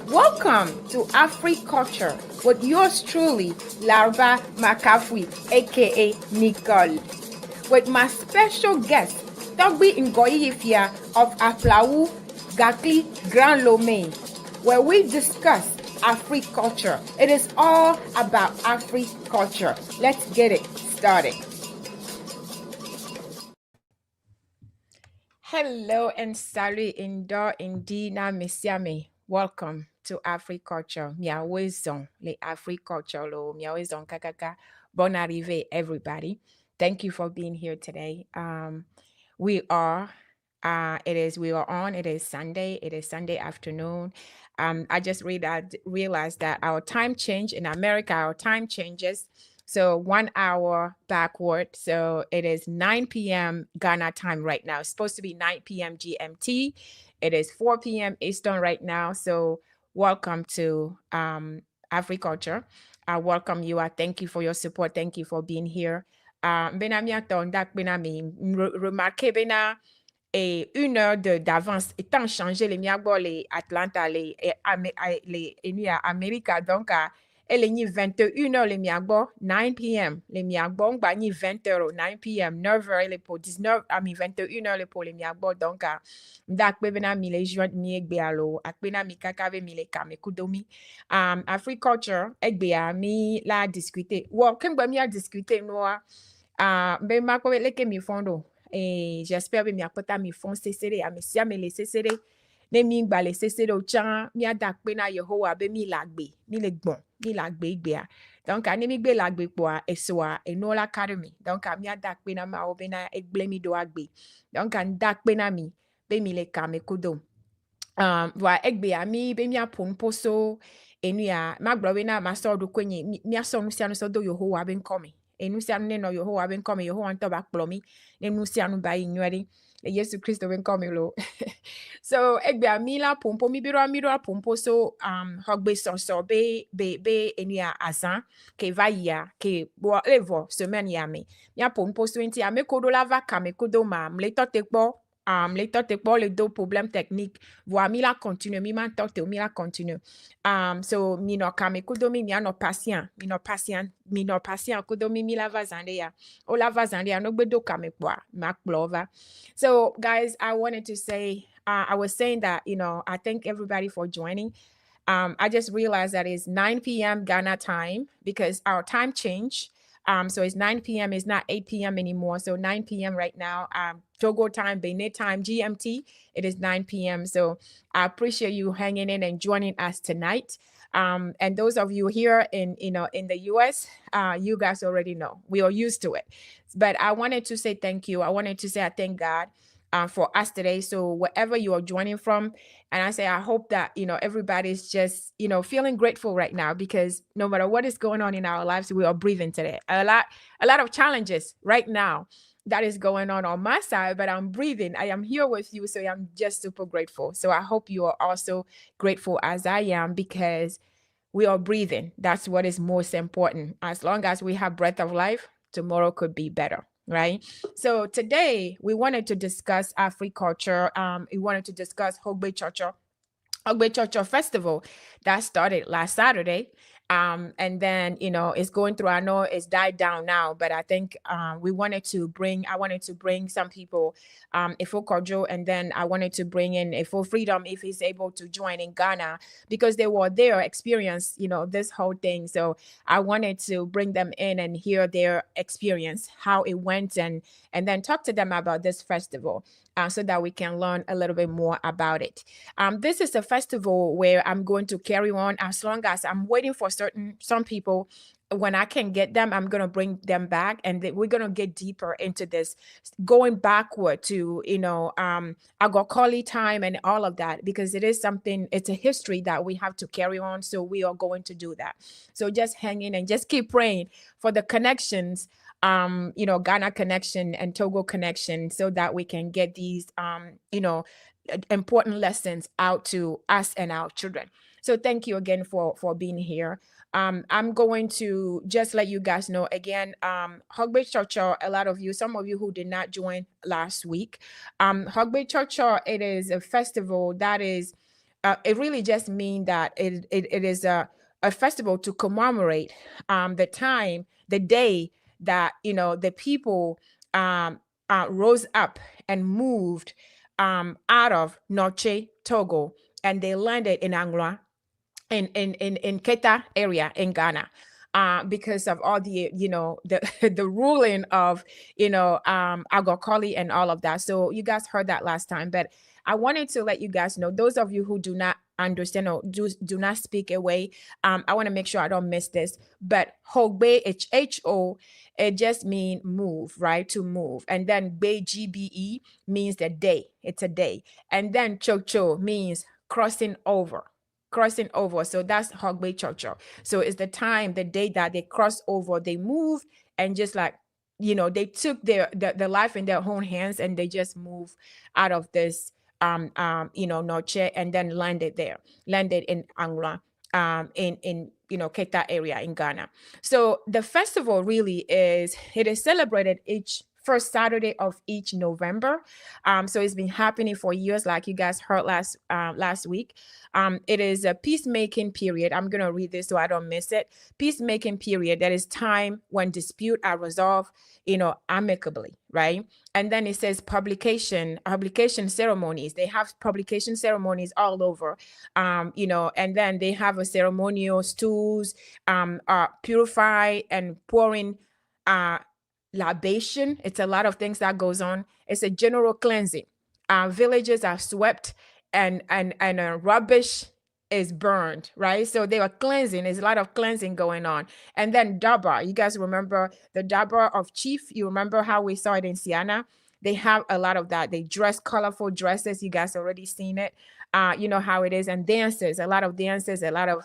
Welcome to Africulture with yours truly, Larva McAfee, aka Nicole, with my special guest, Togbi Ngoyifia of Aflawu, Gakli, Grand Lomé, where we discuss Africulture. It is all about Africulture. Let's get it started. Hello and salut indo indina mesiame. Welcome to Africulture. Miawezon, le Africulture lo miawezon kakaka. Bon arrivée, everybody. Thank you for being here today. We are on. It is Sunday. It is Sunday afternoon. I just realized that our time change in America. Our time changes. So 1 hour backward. So it is 9 p.m. Ghana time right now. It's supposed to be 9 p.m. GMT. It is 4 p.m. Eastern right now. So welcome to Africulture. I welcome you. I thank you for your support. Thank you for being here. Remarquez et 1 heure d'avance étant changé les miagbo les Atlanta les Amérique donc elle est 21h les miagbo 9 p.m. les miagbo ngba ni 20h 9 p.m. 9h les pour 19 ami 21h les pour les miagbo donc ndak bena mi les joint mi egbe alo akpena mi kakave mi les kamekudomi Africulture egbe mi la discuter wo kengba mi a discuter noa be mako leke mi fondo et j'espère que mi apota mi fon sesere a mi sia me le sesere ne mi gba le sesere o chan mi adak pe na Yehowa be mi lagbe mi le gbon mi lagbe igbe a donc ani mi gbe lagbe po a eso a eno la academy donc mi adak pe na ma o be na egble mi do agbe donc an dak pe na mi be mi le kame kudo wa egbe a mi be mi apon poso enu ya ma gba we na ma so do kwenye mi aso nu sia no so do Yehowa be nkome enu sia no no Yehowa be nkome Yehowa nto ba kplo mi enu sia no ba inwere Yesu Kristo be nkome lo so egbe a mi la pompo mi biro pompo so HOGBETSOTSO be enu ya azan ke va ya ke bo evo semaine ya mi pompo so enti a me kodo la va ka me kodo ma mle totekpo les totekpo les deux problèmes techniques voa mi la continue mi man tote mi la continue so mi no kame kudo mi no patient kudo mi la vazande ya o la vazande ya no gbedo kame kwa ma plova. So guys, I wanted to say I was saying that I thank everybody for joining. I just realized that it's 9 p.m. Ghana time because our time changed. So it's 9 p.m. It's not 8 p.m. anymore. So 9 p.m. right now. Togo time, Benin time, GMT. It is 9 p.m. So I appreciate you hanging in and joining us tonight. And those of you here in the US, you guys already know we are used to it. But I wanted to say thank you. I wanted to say I thank God for us today. So wherever you are joining from, and I say I hope that everybody's just feeling grateful right now because no matter what is going on in our lives, we are breathing today. A lot of challenges right now that is going on my side, but I'm breathing. I am here with you, so I'm just super grateful. So I hope you are also grateful as I am because we are breathing. That's what is most important. As long as we have breath of life, tomorrow could be better. Right. So today we wanted to discuss Africulture. We wanted to discuss HOGBETSOTSO Festival that started last Saturday. And then, it's going through, I know it's died down now, but I think I wanted to bring some people, Efo Kodzo, and then I wanted to bring in Efo Freedom if he's able to join in Ghana because they were there, experience, this whole thing. So I wanted to bring them in and hear their experience, how it went, and then talk to them about this festival. So that we can learn a little bit more about it. This is a festival where I'm going to carry on as long as I'm waiting for some people. When I can get them, I'm going to bring them back and we're going to get deeper into this, going backward to, Agokoli time and all of that, because it's a history that we have to carry on. So we are going to do that. So just hang in and just keep praying for the connections, Ghana connection and Togo connection so that we can get these, important lessons out to us and our children. So thank you again for being here. I'm going to just let you guys know again, HOGBETSOTSO, a lot of you, some of you who did not join last week, HOGBETSOTSO, it is a festival that is it really just means that it is a festival to commemorate the time, the day that the people rose up and moved out of Noche, Togo, and they landed in Anglois in Keta area in Ghana. Because of all the the ruling of Agokoli and all of that. So you guys heard that last time, but I wanted to let you guys know, those of you who do not understand or do not speak away, I want to make sure I don't miss this. But Hogbe, H-O, it just means move, right? To move. And then Be, G-B-E, means the day. It's a day. And then Chocho means crossing over. Crossing over. So that's Hogbe Chocho. So it's the time, the day that they cross over, they move, and just like, they took their life in their own hands, and they just move out of this Noche, and then landed in Angla, in Keta area in Ghana. So the festival really it is celebrated each first Saturday of each November. So it's been happening for years, like you guys heard last week. It is a peacemaking period. I'm gonna read this so I don't miss it. Peacemaking period. That is time when dispute are resolved, amicably, right? And then it says publication ceremonies. They have publication ceremonies all over, and then they have a ceremonial stools, purify and pouring, libation. It's a lot of things that goes on. It's a general cleansing. Villages are swept, and rubbish is burned, right? So they are cleansing. There's a lot of cleansing going on. And then Daba, you guys remember the Daba of Chief? You remember how we saw it in Siena? They have a lot of that. They dress colorful dresses. You guys already seen it. You know how it is. And dances, a lot of dances, a lot of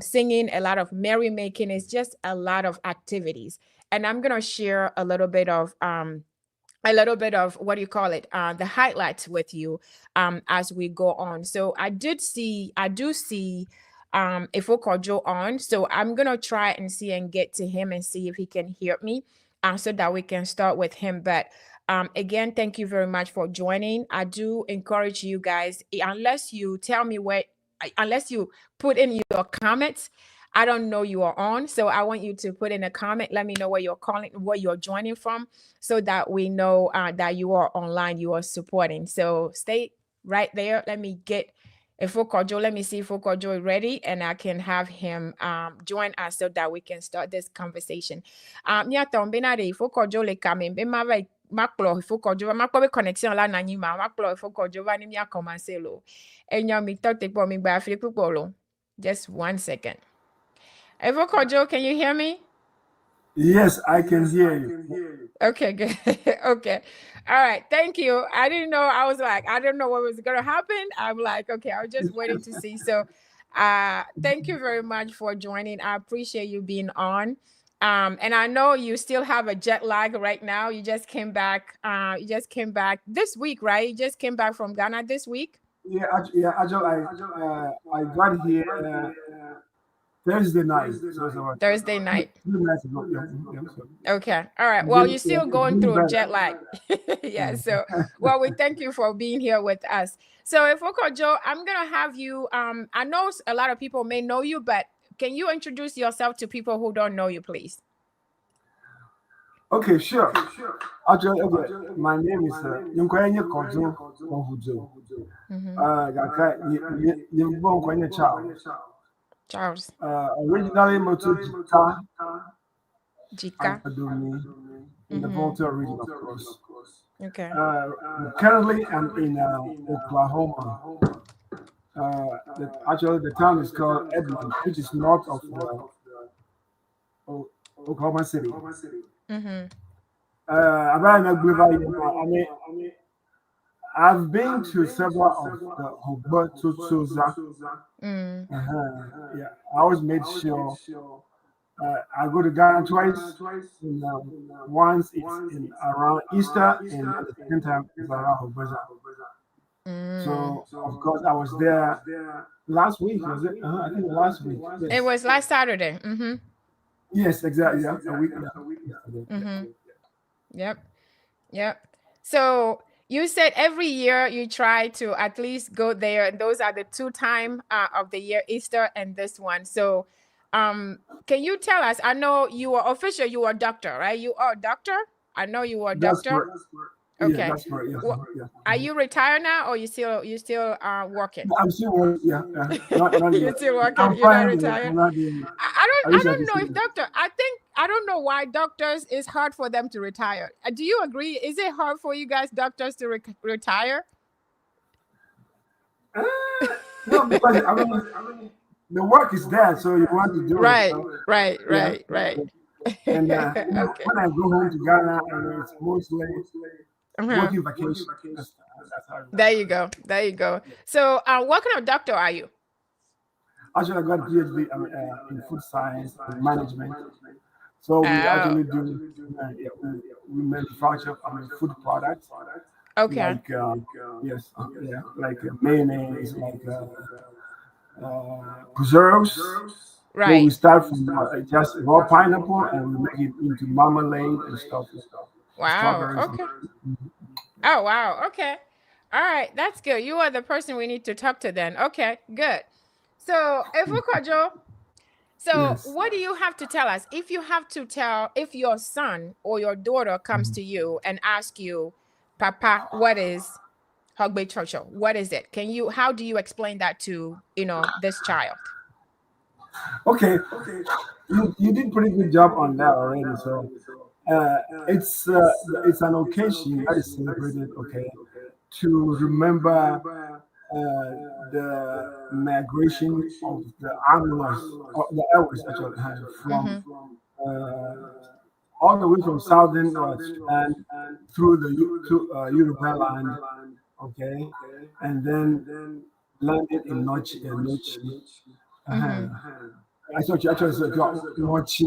singing, a lot of merrymaking. It's just a lot of activities. And I'm gonna share a little bit of what do you call it, the highlights with you as we go on. So I do see if Kodzo on, so I'm gonna try and see and get to him and see if he can hear me, so that we can start with him. But again, thank you very much for joining. I do encourage you guys, unless you tell me unless you put in your comments, I don't know you are on. So I want you to put in a comment. Let me know where you're joining from, so that we know that you are online, you are supporting. So stay right there. Let me get Kodzo. Let me see if Kodzo is ready, and I can have him join us so that we can start this conversation. Kodzo le kame be ma vai maklo Kodzo ma ko be connection la na nyi ma maklo Kodzo va ni mi a commencer lo. Enyo mi to te po mi gba afri pupo lo. Just 1 second. Kodzo, can you hear me? Yes, I can hear you. Okay, good. Okay. All right. Thank you. I didn't know. I was like, I don't know what was going to happen. I'm like, okay, I was just waiting to see. So, thank you very much for joining. I appreciate you being on. And I know you still have a jet lag right now. You just came back. This week, right? You just came back from Ghana this week. I got here Thursday night. Thursday night. 2 nights ago. Yeah. Okay. All right. Well, you're still going through jet lag. Yeah. So, well, we thank you for being here with us. So, if Kodzo, I'm gonna have you. I know a lot of people may know you, but can you introduce yourself to people who don't know you, please? Okay, sure. Actually, okay, my name is Kodzo Torwudzo. You born Charles. Originally Moto Jita Academy in the Volta region, of course. Okay. Currently, I'm in Oklahoma. Actually, the town is called Edmond, which is north of Oklahoma City. I've been to several of the HOGBETSOTSO. Yeah, I always made sure I go to Ghana twice. And, once it's in around Easter, and the second time is around HOGBETSOTSO. So, of course, I was there last week. Was it? I think last week. Yes. It was last Saturday. Yes, exactly. Yeah, a week. Yep. So You said every year you try to at least go there. Those are the 2 times of the year, Easter and this one. So, can you tell us? I know you are official. You are a doctor, right? You are a doctor. I know you are a That's doctor. correct. Yeah, Okay. that's correct. Yes, Well, yeah. are you retired now, or you still working? I'm still working. Yeah, not You're yet. still working. I'm You're not trying, but retired. I'm not doing it. I I wish I don't could know say if doctor. I don't know why doctors is hard for them to retire. Do you agree? Is it hard for you guys doctors to retire? that. No, because I mean, the work is there, so you want to do it. Right, So right, yeah. right, right. And Okay. when I go home to Ghana, and it's mostly Uh-huh. working vacation. That's how it There works. you go. There you go. So, what kind of doctor are you? Actually, I got a PhD in food science and management. So we Oh, actually do yeah, we manufacture food products okay. like yes yeah like mayonnaise, like preserves. So we Right. start from just raw pineapple and we make it into marmalade and stuff like Wow. strawberries. Okay. Oh, wow. Okay. All right. That's good. You are the person we need to talk to then. Okay. Good. So, Kodzo, so Yes. what do you have to tell us? If you have to tell, if your son or your daughter comes to you and asks you, Papa, what is HOGBETSOTSO? What is it? How do you explain that to, this child? Okay. You did pretty good job on that already. So uh, it's an occasion that is celebrated. Okay, to remember the migration of the animals, or the Elvis actually, from Mm-hmm. uh, all the way from southern Sudan through the Yoruba land, okay, and then landed in Nochi. Uh-huh. Mm-hmm. Actually, it's Nochi,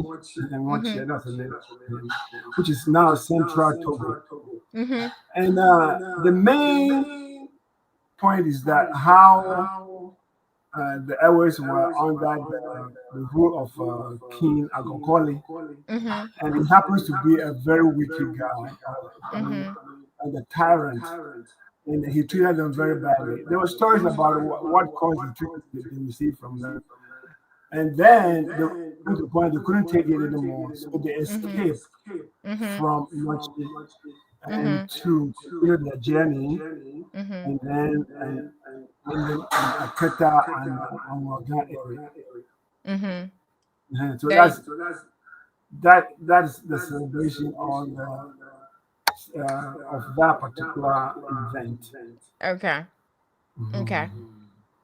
and Mm-hmm. Nochi, that's the name, which is now Central Togo. Mm-hmm. And the main point is that how the airways were under the rule of King Agokoli, Mm-hmm. and he happens to be a very wicked guy. I mean, Mm-hmm. a tyrant, and he treated them very badly. There were stories about what caused the treatment they received from them, and then to the point they couldn't take it anymore, so they Mm-hmm. escaped Mm-hmm. from Mochi and Mm-hmm. to continue their journey, Mm-hmm. and then landed in Aketa and Anwaga area. Mm-hmm. So There. that's the celebration of that particular event. Okay. Okay. Mhm.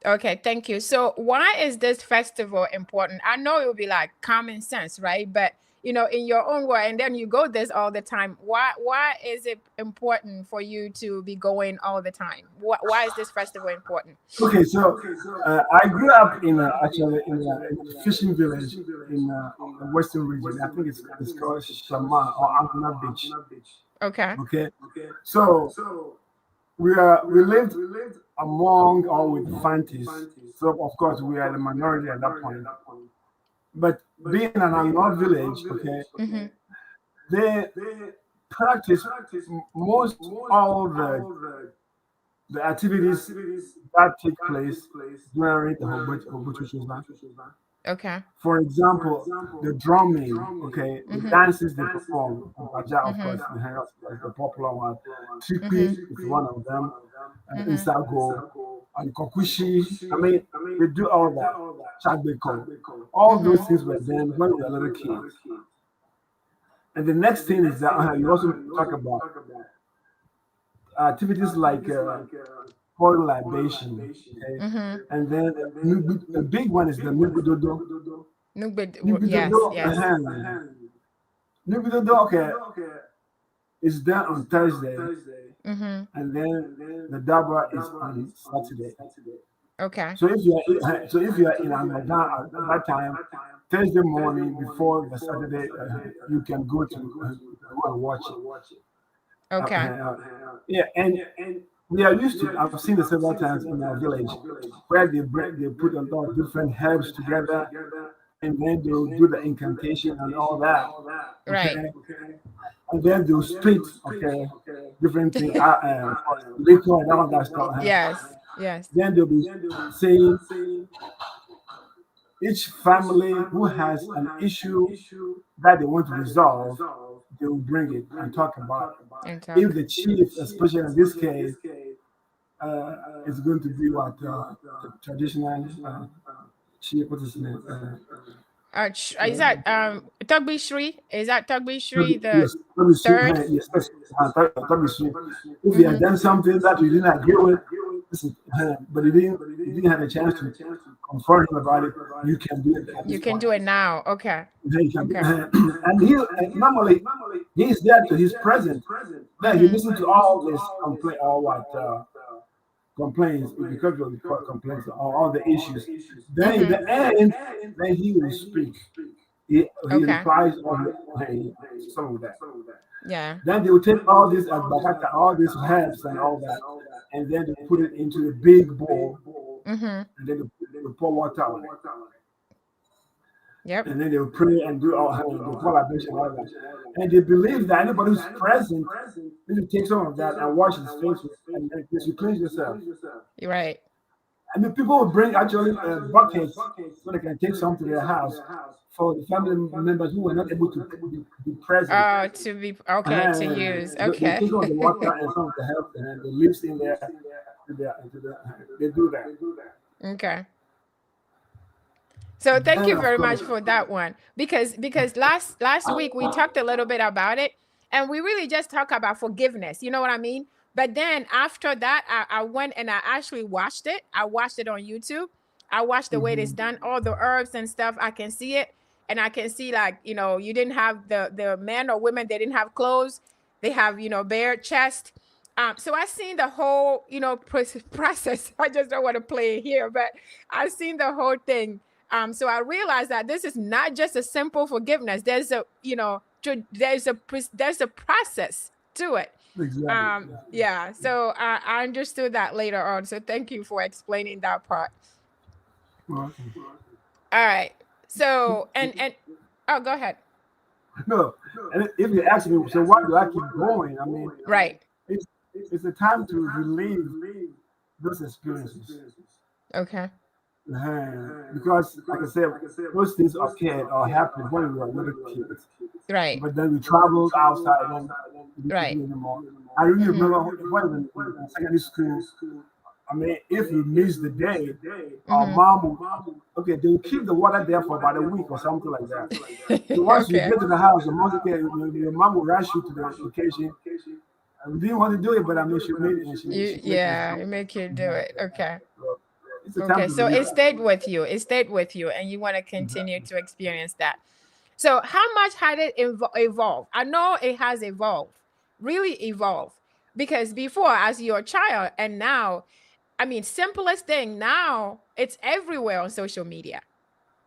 Okay, thank you. So, why is this festival important? I know it would be like common sense, right? But in your own way, and then you go this all the time. Why is it important for you to be going all the time? Why is this festival important? Okay, so I grew up actually in a fishing village in the western region. I think it's called Shama or Ankuna Beach. Okay. Okay, so we lived among or with Fantis. So of course we are the minority at that point. But being an Anglo village, okay, Mm-hmm. they practice most all the activities that take place during the Hogbetu. Okay. For example, the drumming, okay, the Mm-hmm. dances they perform, Baja, of course, Mm-hmm. the popular one. Tripi Mm-hmm. is one of them, Mm-hmm. Isago, and Kokushi. I mean, they do all that. Chagbeko. All those Mm-hmm. things were done when we were little kids. And the next thing is that you also talk about activities like pour libation, okay? Mm-hmm. And then the big one is the Nubidodo. Yes, Nubidodo, yes. Nubidodo, okay, is done on Thursday, Mm-hmm. and then the Dabra is on Saturday. Okay. So if you are in Ramadan at that time, Thursday morning before the Saturday, you can go go and watch it. Okay. Yeah, and we are used to. I've seen it several times in our village, where they put a lot of different herbs together, and then they'll do the incantation and all that. Right. Okay, and then they'll split. Okay, different things, liquor and all that stuff. Yes. Yes. Then they'll be saying each family who has an issue that they want to resolve, they will bring it and talk about And it. If talk. the chief, especially in this case, is going to be what the traditional chief, what is his name? Is that Tugby Shri? Is that Tugby Shri the Yes, let me see. third? Yes, let me see. If he has Mm-hmm. done something that you didn't agree with, listen, but you didn't have a chance to confront him about it, you can do it at You this can point. do it now. Okay. He can, Okay. and he normally he's there to he's present. Then he Mm-hmm. listens to all this complaint, all what complaints, because of the complaints, all the issues. Then in Mm-hmm. the end, then he will speak. He Okay. replies on some of that. Yeah. Then they will take all this albacata, all these herbs and all that, and then they put it into the big bowl, Mm-hmm. and then they pour water on it. Yep. And then they will pray and do all the collaboration and all that. And they believe that anybody who's present need to take some of that and wash his face and then you cleanse yourself. You're right. I mean, people will bring actually buckets so they can take some to their house for the family members who were not able to be present. Oh, to be okay to use. They Okay. take all the water and some of the herbs and the leaves in there. They do that. Okay. So thank Then you of very much course, for that one because last week we talked a little bit about it and we really just talked about forgiveness. You know what I mean? But then after that, I went and I actually watched it. I watched it on YouTube. I watched the way it is mhm, done, all the herbs and stuff. I can see it, and I can see like you didn't have the men or women. They didn't have clothes. They have bare chest. So I seen the whole process. I just don't want to play it here, but I seen the whole thing. So I realized that this is not just a simple forgiveness. There's there's a process to it. exactly. Yeah. So I understood that later on. So thank you for explaining that part. Well, All right. So and oh, go ahead. no, and if you ask me, so why do I keep going? I mean, Right. it's a time to relieve those experiences. Okay. Because, like I said, those things occurred or happened when we were little kids. Right. But then we traveled outside and we didn't Right. do anymore. I really Mm-hmm. remember when in secondary school. I mean, if you miss the day, our Mm-hmm. mom will, okay, they will keep the water there for about a week or something like that. So once you Okay. get to the house, your mom will rush you to the location. And we didn't want to do it, but I mean, she made it and she made us Yeah, do it it. make you do it. Okay. So it's a time Okay. to So release it that. stayed with you. It stayed with you, and you want to continue Exactly. to experience that. So how much had it evolved? I know it has evolved, really evolved, because before as your child and now, I mean, simplest thing now, it's everywhere on social media.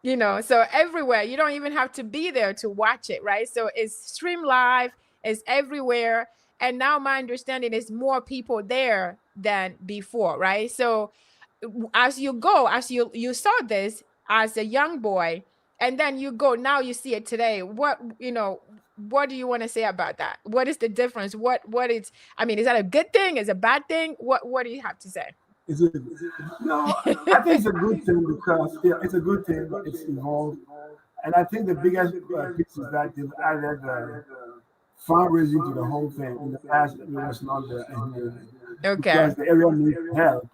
So everywhere. You don't even have to be there to watch it, right? So it's stream live, it's everywhere. And now my understanding is more people there than before, right? So as you go, as you saw this as a young boy, and then you go now you see it today. What do you want to say about that? What is the difference? What is I mean, is that a good thing? Is it a bad thing? What do you have to say? Is it? No, I think it's a good thing because it's a good thing. It's evolved, and I think the biggest piece is that they've added fundraising to the whole thing. In the past, it was not there Okay. because the area needs help.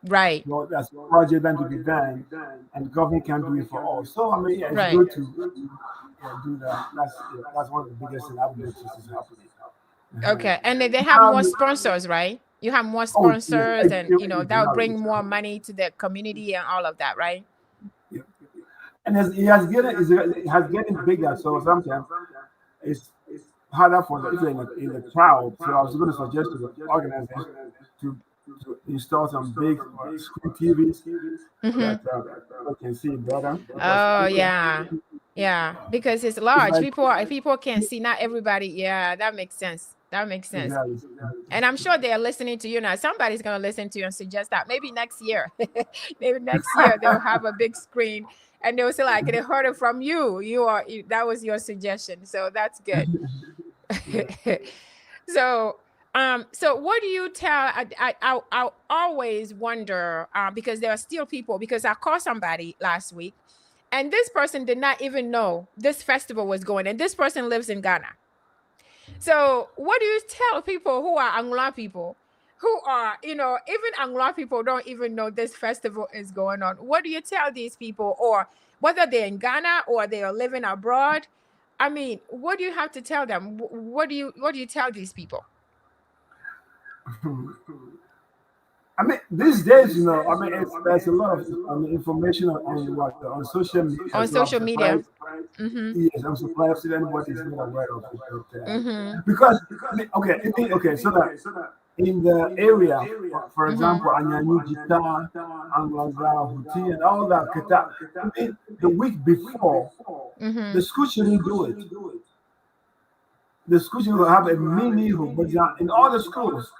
Right. Well, that's a project then to be done, and the government can't do it for all. So I mean, yeah, it's Right. good to do that. That's one of the biggest things I've noticed is happening. Okay. And then they have more Um, sponsors, right? You have more oh yeah, sponsors and that will bring it's more money to the community and all of that, right? yeah. And it has getting bigger. So sometimes it's harder for the if you're in the crowd. So I was going to suggest to the organizers to install some big screen TVs Mm-hmm. that people can see better because Oh people yeah. Yeah. Because it's it's large. like People can see, not everybody. Yeah, that makes sense. That makes sense. exactly. And I'm sure they are listening to you now. Somebody's gonna listen to you and suggest that maybe next year. Maybe next year they'll have a big screen and they'll say like they heard it from you. That was your suggestion. So that's good. Yeah. So So what do you tell? I always wonder, because there are still people, because I called somebody last week and this person did not even know this festival was going, and this person lives in Ghana. So what do you tell people who are Anglo people, who are, even Anglo people don't even know this festival is going on? What do you tell these people, or whether they're in Ghana or they are living abroad? I mean, what do you have to tell them? What do you tell these people? I mean, these days, there's a lot of information on social media. On So I'm social media. surprised. Yes, I'm surprised that anybody is not aware of it. Mm-hmm. Because so that in the area, for example, Anyanyi, Jita, Anglaza, Huti, and all that, the week before, the school shouldn't do it. The school should have a mini Hogbeja in all the schools.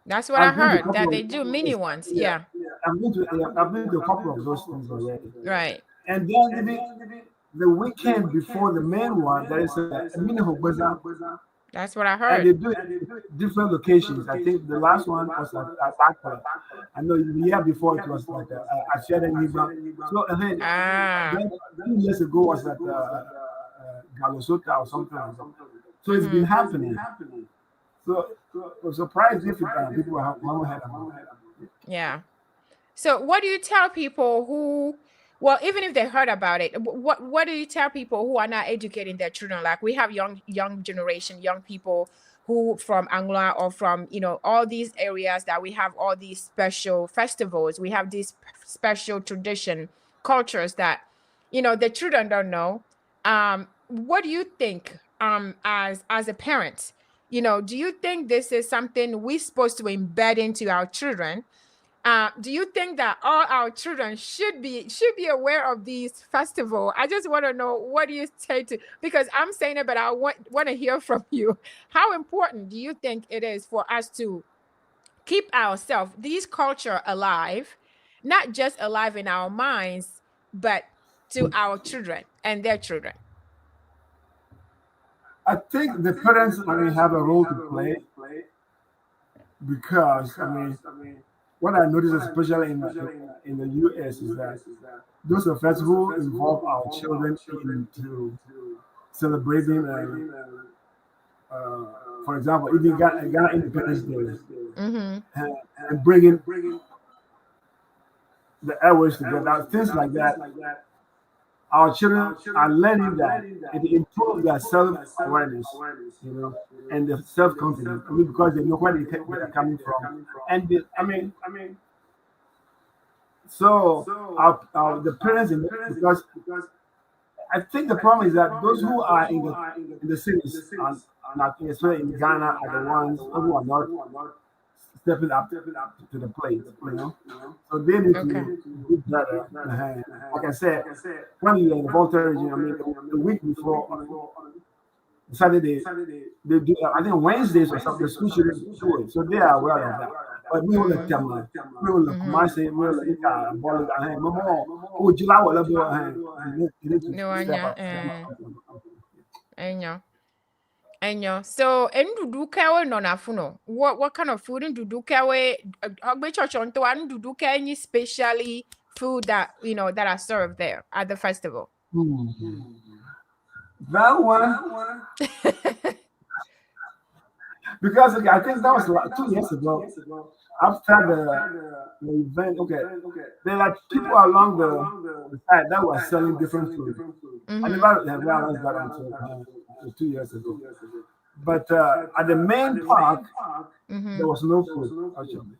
That's what I heard, that they do mini ones. Yeah. I've been to a couple of those things already. Right. And then the weekend before the main one, there is a mini Hogbeja. That's what I heard. And they do it at different locations. I think the last one was at Accra. I know the year before it was like at Shedden. So and then 2 years ago was at Galosota or something like that. So it's been happening. So I'm surprised if people haven't heard about it. Yeah. So what do you tell people who, well, even if they heard about it, what do you tell people who are not educating their children? Like we have young generation, young people who from Anglo or from, all these areas that we have all these special festivals. We have these special tradition, cultures that, the children don't know. What do you think, as a parent? Do you think this is something we're supposed to embed into our children? Do you think that all our children should be aware of these festivals? I just want to know, what do you say to, because I'm saying it, but I want to hear from you. How important do you think it is for us to keep ourselves, these culture alive, not just alive in our minds, but to our children and their children? I think the parents, have a role to play because, what I noticed, especially in the US, is that those festivals involve our children into celebrating, for example, even Ghana Independence Day, and bringing the airways together, things like that. Our children are learning that it improves their self-awareness, and their self-confidence. Because they know where they're coming from, and so the parents because I think the problem is that those who are in the cities, especially in Ghana, are the ones who are not stepping up to the plate, So they need to do better. Like I said, when you're in the Volta region, the week before, Saturday, they do. I think Wednesdays or something. The school shouldn't do it, so they are aware of that. But we will let them. We will let Kumasi. We will let Ika. Ball it. Mama, oh, July will be. No, I know. So, ndudu kawe no nafuno. What kind of food ndudu kawe? HOGBETSOTSO onto ndudu kawe any specially food that that are served there at the festival. That one. Because I think that was like 2 years ago. After the event, there are people along the side that were selling different food. I never realized that until 2 years ago. But at the main park, there was no food. Actually.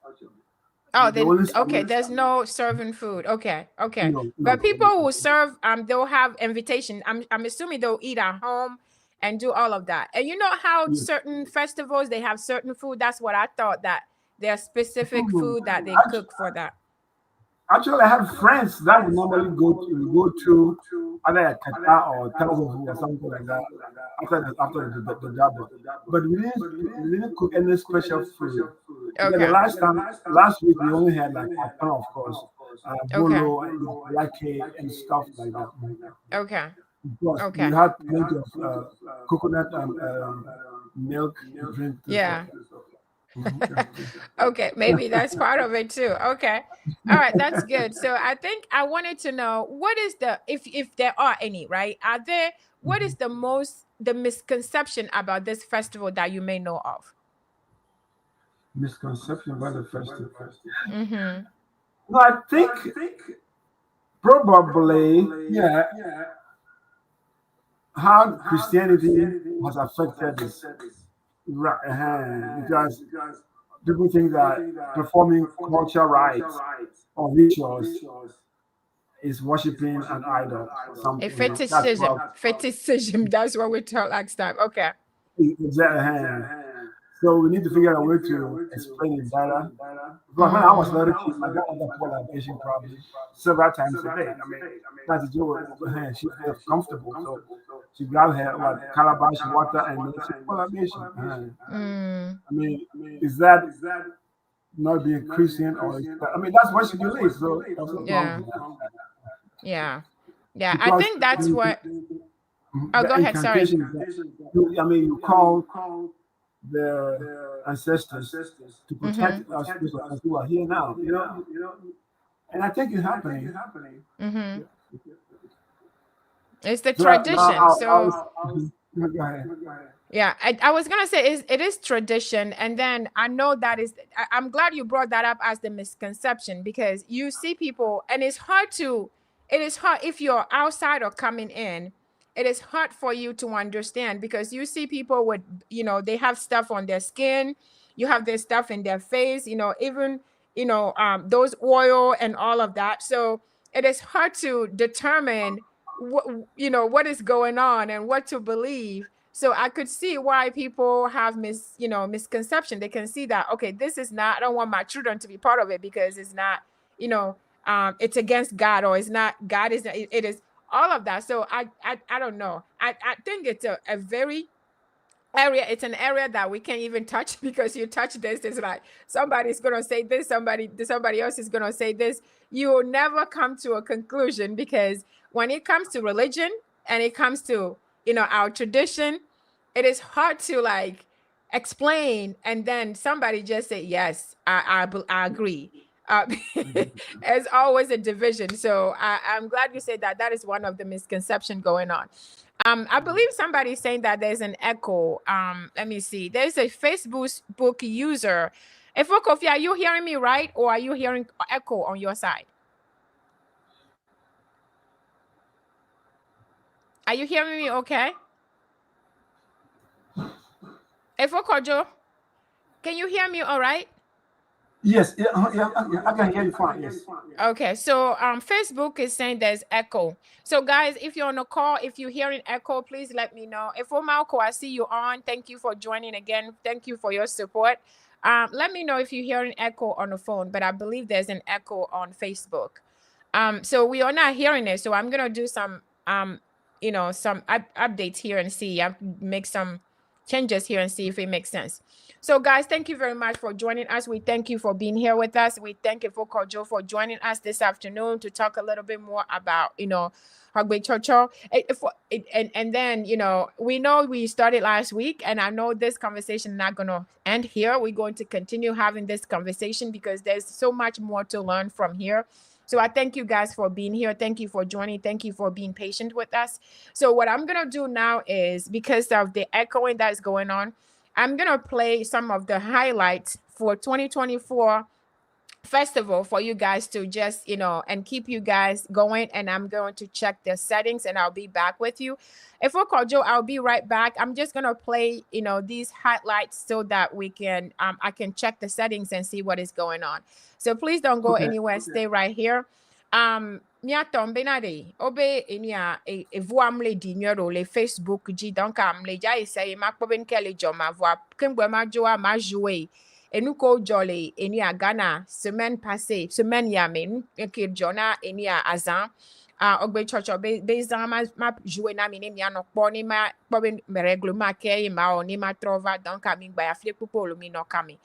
Oh, there's no serving food. Okay. No. But people who serve, they'll have invitation. I'm assuming they'll eat at home and do all of that. And you know how certain festivals, they have certain food. That's what I thought, that there's specific food that they cook for that. Actually, I have friends that would normally go to either a Qatar or Torwudzo or something like that after the double. But we didn't cook any special food. Okay. The last week we only had like a of course, bolo and lake and stuff like that. Okay. Because we had plenty of coconut and milk drink. Yeah. Okay, maybe that's part of it too. Okay. All right, that's good. So I think I wanted to know what is the if there are any, right? Are there what is the misconception about this festival that you may know of? Misconception about the festival. Mm-hmm. No, I think probably, yeah, how Christianity has affected this. Right, because people think that performing cultural rites or rituals is worshiping an idol or A something. That's fetishism. what Fetishism. That's what we talked last time. Okay. exactly. So we need to figure out a way to explain it better. Because when I was a little kid, my grandmother poured libation probably several times a day. I mean, that's a joke. She felt comfortable, so she grabbed her what calabash water and then she poured libation. Mm, I mean, is that not being Christian or is that, I mean that's what she believes, so there's nothing wrong yeah. with that. Yeah. Yeah. I Because think that's what oh, the go ahead. Sorry. incantation is that I mean you call the ancestors to protect Mm-hmm. us, those of us who are here now, and I think it's happening. Mm-hmm. Yeah. It's the So now tradition. So go ahead. yeah, I was gonna say it is tradition, and then I know that is. I'm glad you brought that up as the misconception because you see people, and it's hard to. It is hard if you're outside or coming in. It is hard for you to understand because you see people with, they have stuff on their skin, you have their stuff in their face, even those oil and all of that. So it is hard to determine what is going on and what to believe. So I could see why people have misconception. They can see that, okay, this is not, I don't want my children to be part of it because it's not, it's against God, or it's not, God is, it is all of that. So I don't know. I think it's a very area, it's an area that we can't even touch because you touch this, it's like somebody's gonna say this, somebody else is gonna say this. You will never come to a conclusion because when it comes to religion and it comes to our tradition, it is hard to like explain and then somebody just say yes, I agree. uh, There's always a division. So I'm glad you said that. That is one of the misconception going on. I believe somebody's saying that there's an echo. Let me see. There's a Facebook user. If Kofi, are you hearing me right, or are you hearing echo on your side? Are you hearing me okay? If Kojo, can you hear me all right? Yes, yeah, yeah, I can hear you fine. Yes. Okay, so Facebook is saying there's echo. So guys, if you're on a call, if you're hearing echo, please let me know. If Malco, I see you on. Thank you for joining again. Thank you for your support. Let me know if you're hearing echo on the phone, but I believe there's an echo on Facebook. So we are not hearing it. So I'm gonna do some some updates here and see. I make some changes here and see if it makes sense. So guys, thank you very much for joining us. We thank you for being here with us. We thank you for Kodzo for joining us this afternoon to talk a little bit more about, HOGBETSOTSO. And then, we know we started last week, and I know this conversation is not going to end here. We're going to continue having this conversation because there's so much more to learn from here. So I thank you guys for being here. Thank you for joining. Thank you for being patient with us. So what I'm going to do now is, because of the echoing that's going on, I'm going to play some of the highlights for 2024 festival for you guys to just, and keep you guys going. And I'm going to check the settings and I'll be back with you. If Kojo, I'll be right back. I'm just going to play, these highlights so that we can, I can check the settings and see what is going on. So please don't go anywhere. Stay right here. Mia tombe na de obe enia e voam le dinero le Facebook ji donc am le ja essaye ma poben kele jo ma voa kengwe ma joa ma jouer enu ko jolly enia Ghana semaine passée semaine ya me ke jona enia azan ogbe chocho be zan ma jouer na mi ne mia no kpo ni ma poben me règlement ke ma oni ma trova donc ami gba ya fle pupo lo mi no kami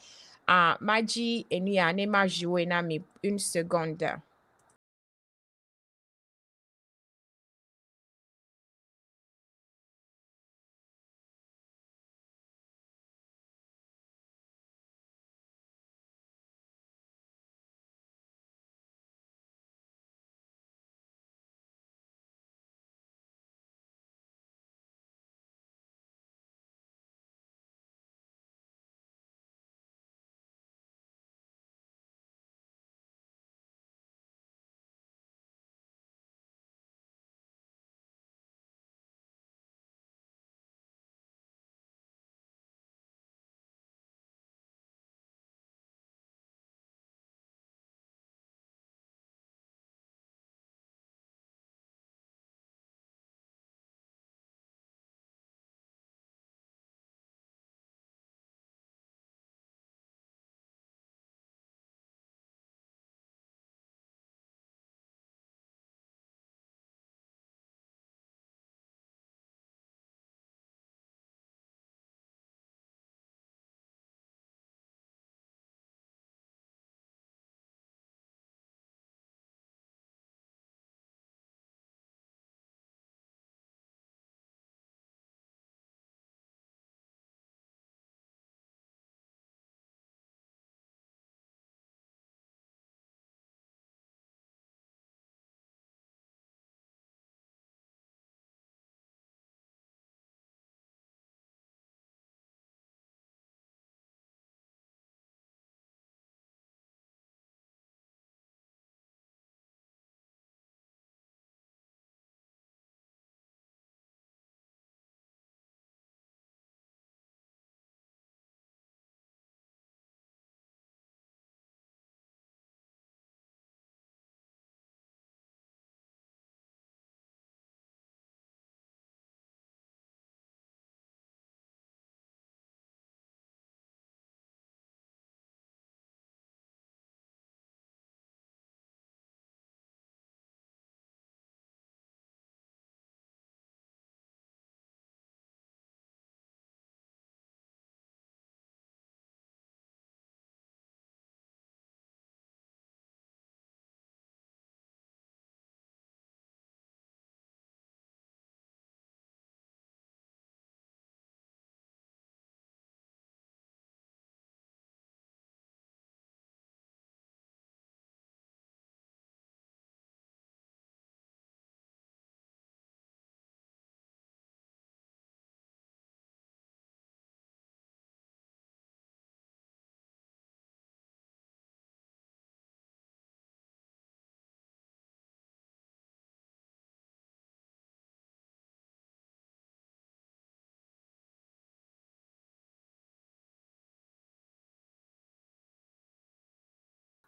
ma ji enia ne ma jouer na mi une seconde.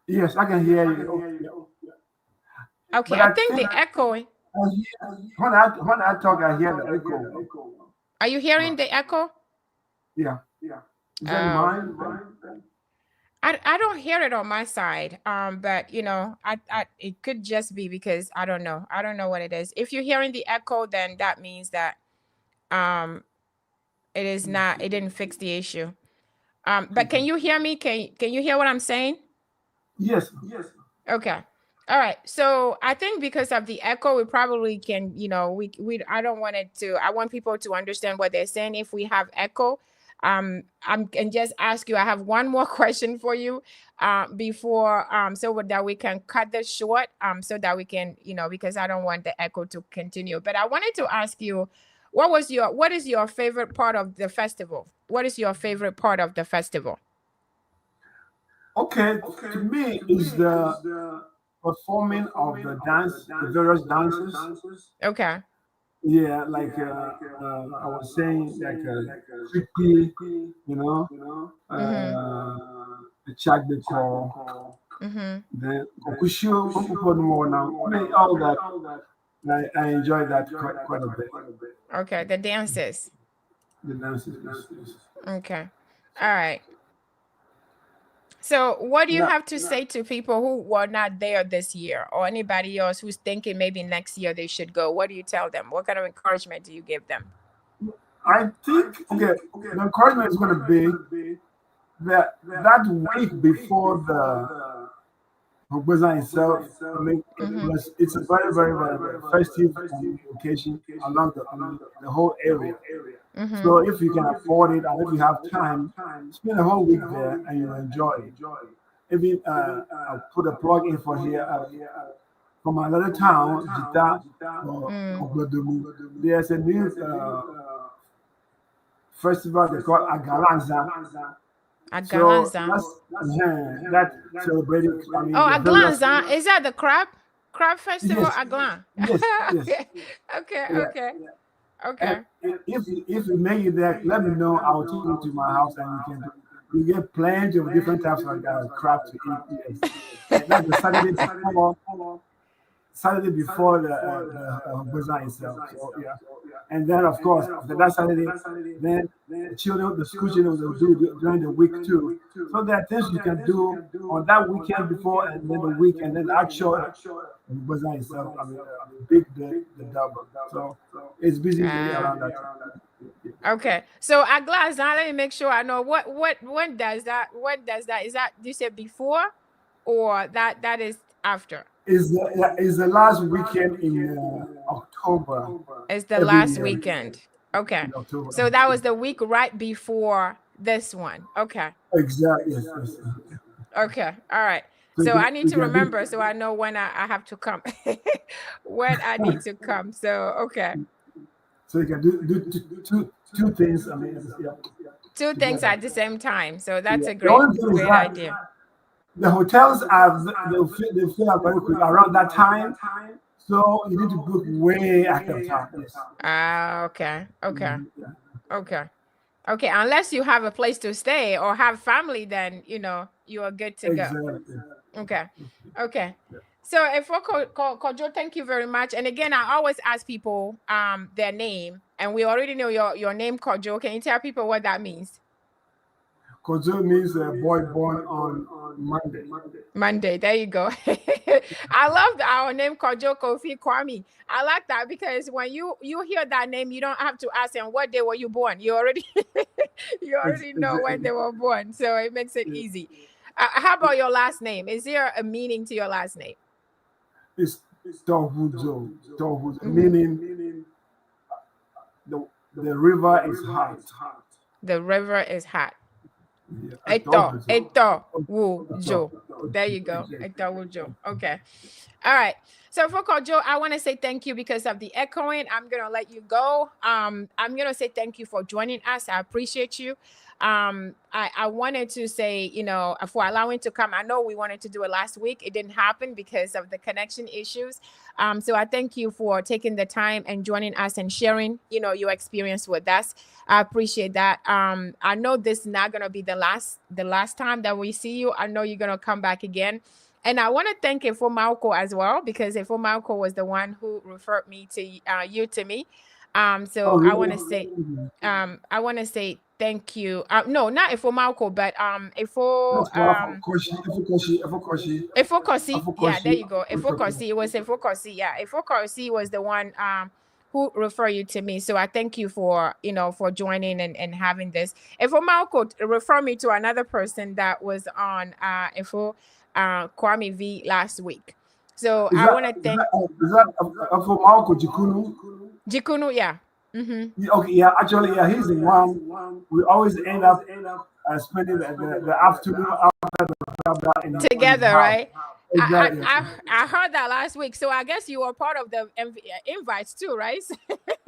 Yes, I can hear you. Okay, But I I think think the echoing. when I talk, I hear the echo. Are you hearing the echo? Yeah. Is that Oh, mine? I don't hear it on my side. But I it could just be because I don't know. I don't know what it is. If you're hearing the echo, then that means that um it is not. It didn't fix the issue. But can you hear me? Can you hear what I'm saying? Yes. Okay. All right. So I think because of the echo, we probably can, I don't want it to, I want people to understand what they're saying. If we have echo, I can just ask you, I have one more question for you, before, so that we can cut this short, so that we can, because I don't want the echo to continue. But I wanted to ask you, what is your favorite part of the festival? What is your favorite part of the festival? Okay. To me, is the performing of the dance, the various dances. Okay. Yeah, like I was saying, like creepy, you know, Mm-hmm. the Chak the call, Mm-hmm. the Kokushu, more now. I mean, all that. I enjoy that quite a bit. Okay, the dances. The dances. Yes. Okay. All right. So, what do you Now, have to say to people who were not there this year or anybody else who's thinking maybe next year they should go? What do you tell them? What kind of encouragement do you give them? I think okay, the encouragement is going to be that week before the Hogbeza itself. I mean, Mm-hmm. it's a very festive occasion along the whole area. Mm-hmm. So if you can afford it and if you have time, spend a whole week there and you enjoy it. Even I'll put a plug in for here from another town, Jita or Mm. Ogbodomi. There's a new festival they call Agalanza. So Agalanza. that celebrating. I mean Oh, the various. Aglanza. Is that the crab festival? Yes, Aglan. yes. Okay. Okay. Yeah. Okay. And Okay. if you make it there, let me know. I will take you to my house and you get plenty of different types of crab to eat. Yes, and that's the Saturday before the bazaar itself. So yeah, and then of course after that Saturday, then the school children will do during the week too. So there are things you can do on that weekend before and then the week and then the actual bazaar itself. I mean, big the double. So it's busy Ah. around that. Okay. So Aglanza, let me make sure I know what when does that is that you said before or that is after? Is the last weekend in October It's the every last year weekend. Okay. in October. So that was the week right before this one. Okay. Exactly. Yes. Okay. All right. So So I need you to can remember so I know when I have to come. When I need to come. So okay. you can do two things. I mean, yeah, Two things together. at the same time. So that's Yeah. a The great only thing is great that idea. the hotels are they fill up very quick around that time. So you need to book way ahead of time. Yes. Ah, okay. Okay. Yeah. Okay. Okay, unless you have a place to stay or have family, then you are good to go. Exactly. Okay, okay. So, if for Kojo, thank you very much. And again, I always ask people their name, and we already know your name, Kojo. Can you tell people what that means? Kodzo means a boy born on Monday. Monday. There you go. I love our name, Kojo Kofi Kwame. I like that because when you hear that name, you don't have to ask them what day were you born. You already you already know when they were born, so it makes it easy. How about your last name? Is there a meaning to your last name? It's Torwudzo. Torwudzo, Mhm. meaning the river is hot. The river is hot. Yeah, Eto Torwudzo. Wujo. There you go. Exactly. Eto Wujo. Okay. All right. So for Kodzo, I want to say thank you because of the echoing. I'm going to let you go. I'm going to say thank you for joining us. I appreciate you. I wanted to say, for allowing to come. I know we wanted to do it last week. It didn't happen because of the connection issues. So I thank you for taking the time and joining us and sharing, your experience with us. I appreciate that. I know this is not going to be the last time that we see you. I know you're going to come back again. And I want to thank Efo Malco as well, because Efo Malco was the one who referred me to you to me. So really? I want to say thank you. No, not Efo Malco, but Efo Efo Kosi. Yeah, there you go. Efo Kosi. It was Efo Kosi. Yeah, Efo Kosi was the one who referred you to me. So I thank you for for joining and having this. Efo Malco referred me to another person that was on Efo Kwame V last week. So I want to thank. Is that for Marco Jikunu? Jikunu, yeah. Mm-hmm. Okay, yeah, actually, yeah, he's the one. We always end up spending the afternoon after the together, right? Exactly. I heard that last week. So I guess you were part of the invites too, right?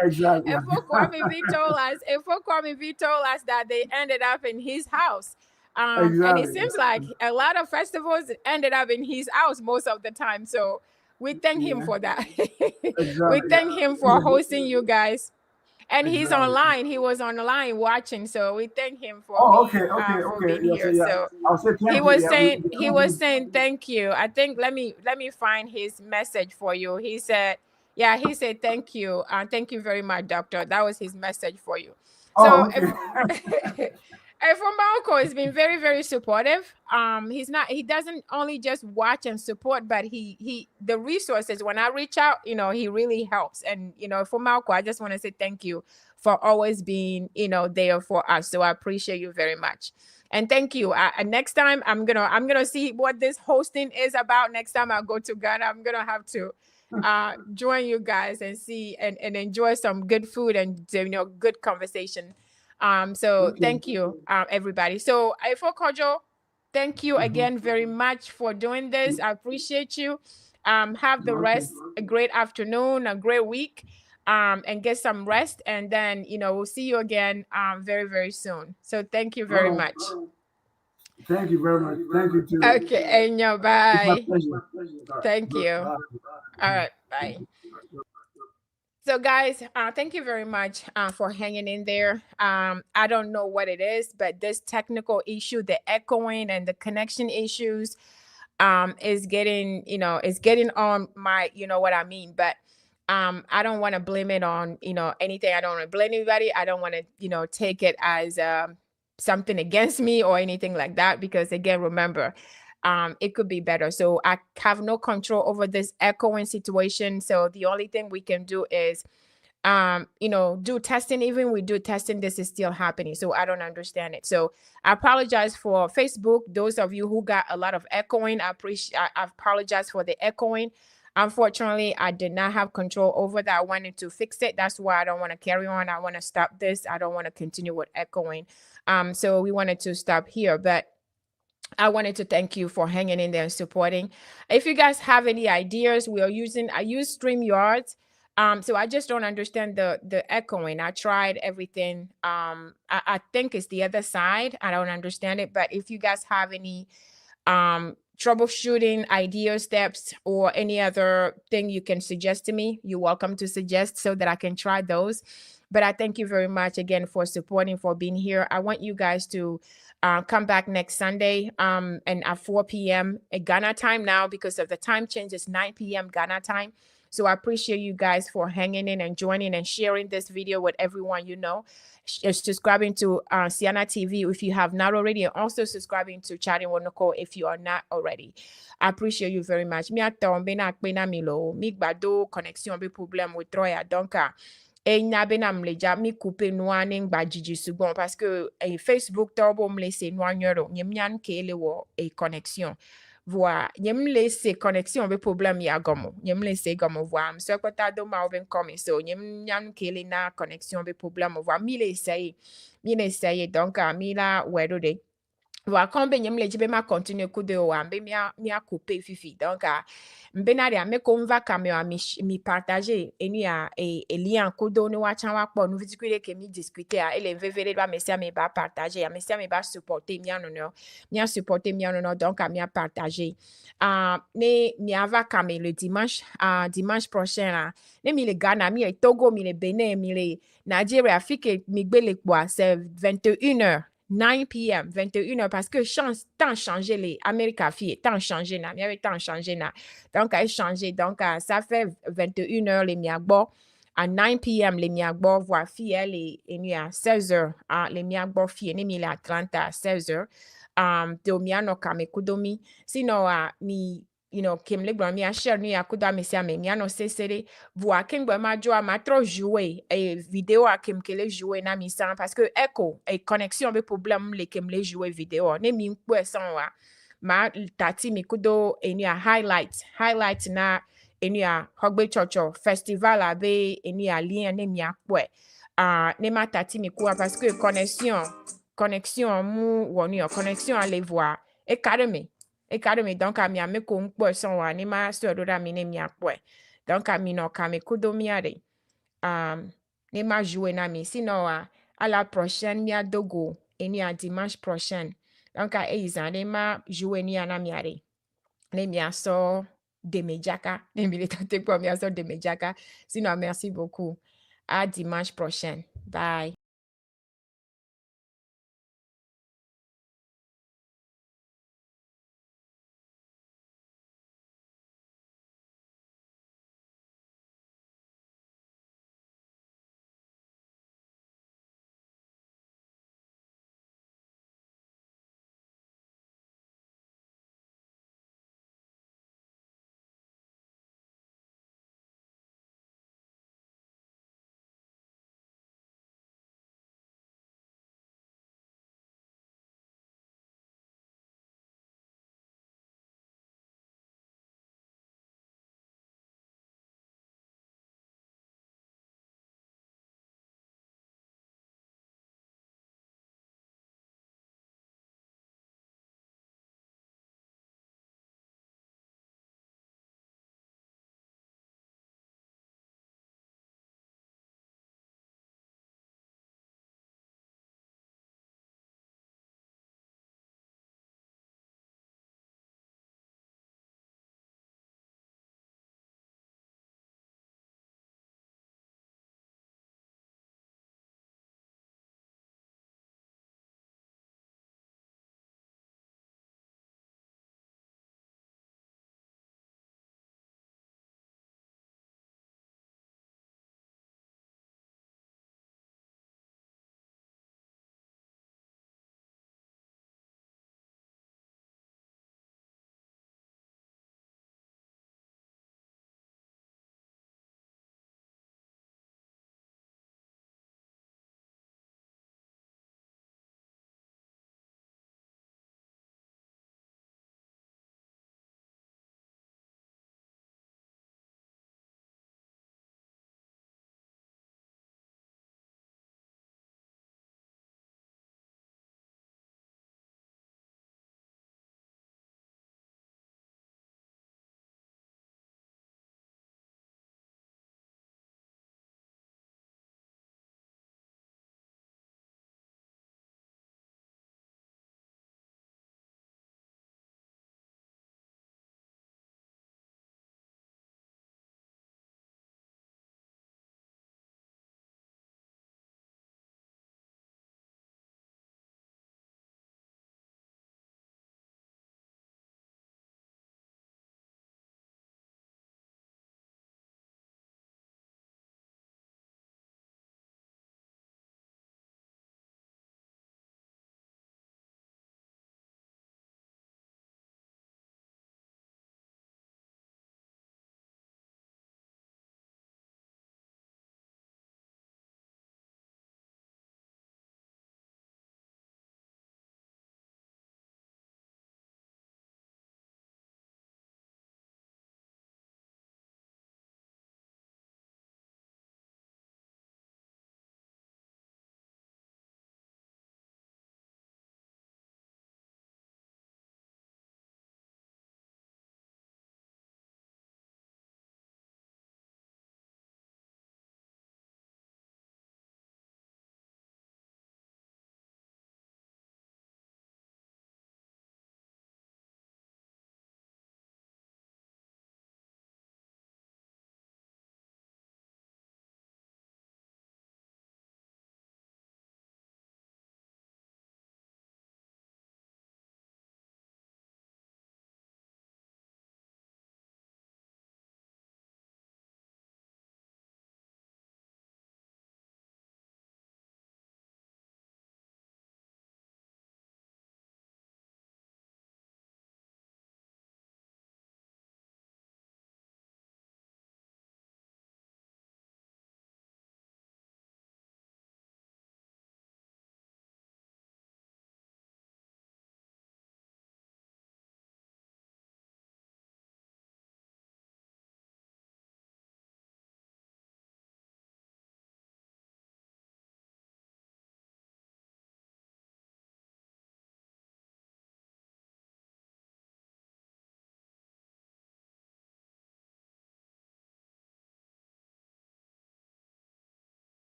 Exactly. If Kwame V told us that they ended up in his house. Exactly. And it seems like a lot of festivals ended up in his house most of the time. So we thank him for that. We thank him for hosting you guys. And he's online. He was on the line watching. So we thank him for being here. So he was saying thank you. I think let me find his message for you. He said thank you. Thank you very much, doctor. That was his message for you. So Efo Malco has been very, very supportive. He doesn't only just watch and support, but he the resources, when I reach out, he really helps. And Efo Malco, I just want to say thank you for always being, there for us. So I appreciate you very much. And thank you. Next time I'm gonna see what this hosting is about. Next time I go to Ghana, I'm gonna have to join you guys and see and enjoy some good food and good conversation. So thank you, everybody. So Efo Kodzo, thank you again very much for doing this. I appreciate you. Have the rest a great afternoon, a great week, and get some rest. And then we'll see you again very, very soon. So thank you very much. Thank you very much. Thank you too. Okay, Enya, bye. It's my pleasure. Thank you. All right, bye. So guys, thank you very much for hanging in there. I don't know what it is, but this technical issue, the echoing and the connection issues, is getting, is getting on my, what I mean. But I don't want to blame it on, anything. I don't want to blame anybody. I don't want to, take it as something against me or anything like that. Because again, remember, it could be better. So I have no control over this echoing situation. So the only thing we can do is, do testing. Even we do testing, this is still happening. So I don't understand it. So I apologize for Facebook. Those of you who got a lot of echoing, I apologize for the echoing. Unfortunately, I did not have control over that. I wanted to fix it. That's why I don't want to carry on. I want to stop this. I don't want to continue with echoing. So we wanted to stop here, but I wanted to thank you for hanging in there and supporting. If you guys have any ideas, I use StreamYard. So I just don't understand the echoing. I tried everything. I think it's the other side. I don't understand it. But if you guys have any troubleshooting ideas, steps, or any other thing you can suggest to me, you're welcome to suggest so that I can try those. But I thank you very much again for supporting, for being here. I want you guys to come back next Sunday and at 4 p.m. at Ghana time now, because of the time change. It's 9 p.m. Ghana time. So I appreciate you guys for hanging in and joining and sharing this video with everyone you know. Subscribing to Siana TV if you have not already, and also subscribing to Chatting Wonoko if you are not already. I appreciate you very much. Mi atombe na kpena milo, mi gbado connexion be problem with Troya. Donc, enya bena mleja mi coupe noa ning ba jiji sugon parce que Facebook tobo mlese noa nyoro nyemnyan kele wo connexion. Voilà, nyem laisse connexion be problem ya gomo. Nyem laisse gomo voa. Mse kota do ma oben komi. So nyem nyan kele na connexion be problem voa. Mi le essaye. Donc mi la wedo de. voilà quand ben yem le jibe ma continue kude o ambe mia couper fifi donc mbenari ame ko mva kamera mi partager eni a e lien kudo ni wa chan wa po nu discuter ke mi discuter a ele vevere ba mesia me ba partager a mesia me ba supporter mia supporter mia no donc a mia partager ne mi ava kame le dimanche prochain là ne mi le Ghana mi le Togo mi le Benin mi le Nigeria fike mi gbe le kwa c'est 21h 9 p.m. 21h parce que temps changé les Américains filles temps changé na mi temps changé na donc a changé donc ça fait 21h les miagbo à 9 p.m. les miagbo voix fille les nuit à 16h les miagbo fille ni mi la 30 à 16h de miano kame kudomi sinon mi you know kim le gba mi a share ni akuda mi sia me miano sesere voix king gba ma joa ma trop jouer et vidéo a kim kele jouer na mi san parce que echo et connexion be problème le kim le jouer vidéo ne mi nkpo san wa ma tati mi kudo eni a highlight na eni a HOGBETSOTSO festival abe eni a lien ne mi akpo ne ma tati mi kwa parce que connexion mu woni connexion à les voir et donc a mi ame ko nkpo son wa ni ma so do da mi ne mi akpo donc a mi no ka me kudo mi are ne ma jouer na mi sinon à la prochaine mi adogo eni a dimanche prochain donc a izan ne ma jouer ni ana mi are ne mi aso de Medjaka ne mi le tante pour mi aso de Medjaka sinon merci beaucoup à dimanche prochain bye